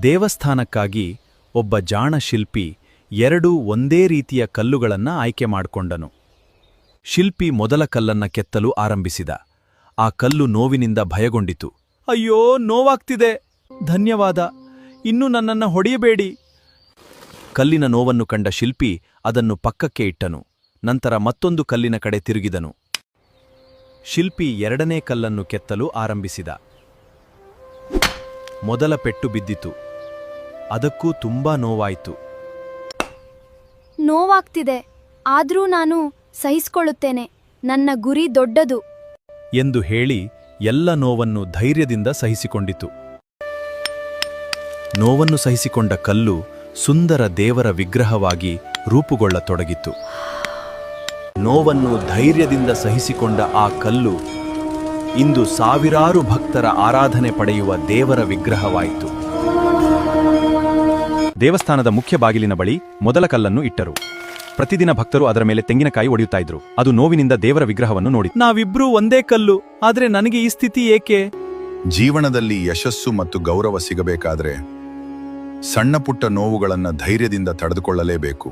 ದೇವಸ್ಥಾನಕ್ಕಾಗಿ ಒಬ್ಬ ಜಾಣ ಶಿಲ್ಪಿ 2 ಒಂದೇ ರೀತಿಯ ಕಲ್ಲುಗಳನ್ನು ಆಯ್ಕೆ ಮಾಡಿಕೊಂಡನು. ಶಿಲ್ಪಿ ಮೊದಲ ಕಲ್ಲನ್ನ ಕೆತ್ತಲು ಆರಂಭಿಸಿದ. ಆ ಕಲ್ಲು ನೋವಿನಿಂದ ಭಯಗೊಂಡಿತು. ಅಯ್ಯೋ, ನೋವಾಗ್ತಿದೆ, ಧನ್ಯವಾದ, ಇನ್ನು ನನ್ನನ್ನು ಹೊಡೆಯಬೇಡಿ. ಕಲ್ಲಿನ ನೋವನ್ನು ಕಂಡ ಶಿಲ್ಪಿ ಅದನ್ನು ಪಕ್ಕಕ್ಕೆ ಇಟ್ಟನು. ನಂತರ ಮತ್ತೊಂದು ಕಲ್ಲಿನ ಕಡೆ ತಿರುಗಿದನು. ಶಿಲ್ಪಿ 2ನೇ ಕಲ್ಲನ್ನು ಕೆತ್ತಲು ಆರಂಭಿಸಿದ. ಮೊದಲ ಪೆಟ್ಟು ಬಿದ್ದಿತು. ಅದಕ್ಕೂ ತುಂಬಾ ನೋವಾಯಿತು. ನೋವಾಗ್ತಿದೆ, ಆದ್ರೂ ನಾನು ಸಹಿಸಿಕೊಳ್ಳುತ್ತೇನೆ, ನನ್ನ ಗುರಿ ದೊಡ್ಡದು ಎಂದು ಹೇಳಿ ಎಲ್ಲ ನೋವನ್ನು ಧೈರ್ಯದಿಂದ ಸಹಿಸಿಕೊಂಡಿತು. ನೋವನ್ನು ಸಹಿಸಿಕೊಂಡ ಕಲ್ಲು ಸುಂದರ ದೇವರ ವಿಗ್ರಹವಾಗಿ ರೂಪುಗೊಳ್ಳತೊಡಗಿತು. ನೋವನ್ನು ಧೈರ್ಯದಿಂದ ಸಹಿಸಿಕೊಂಡ ಆ ಕಲ್ಲು ಇಂದು ಸಾವಿರಾರು ಭಕ್ತರ ಆರಾಧನೆ ಪಡೆಯುವ ದೇವರ ವಿಗ್ರಹವಾಯಿತು. ದೇವಸ್ಥಾನದ ಮುಖ್ಯ ಬಾಗಿಲಿನ ಬಳಿ ಮೊದಲ ಕಲ್ಲನ್ನು ಇಟ್ಟರು. ಪ್ರತಿದಿನ ಭಕ್ತರು ಅದರ ಮೇಲೆ ತೆಂಗಿನಕಾಯಿ ಒಡೆಯುತ್ತಾ ಇದ್ರು. ಅದು ನೋವಿನಿಂದ ದೇವರ ವಿಗ್ರಹವನ್ನು ನೋಡಿ, ನಾವಿಬ್ರೂ ಒಂದೇ ಕಲ್ಲು, ಆದ್ರೆ ನನಗೆ ಈ ಸ್ಥಿತಿ ಏಕೆ? ಜೀವನದಲ್ಲಿ ಯಶಸ್ಸು ಮತ್ತು ಗೌರವ ಸಿಗಬೇಕಾದ್ರೆ ಸಣ್ಣ ಪುಟ್ಟ ನೋವುಗಳನ್ನು ಧೈರ್ಯದಿಂದ ತಡೆದುಕೊಳ್ಳಲೇಬೇಕು.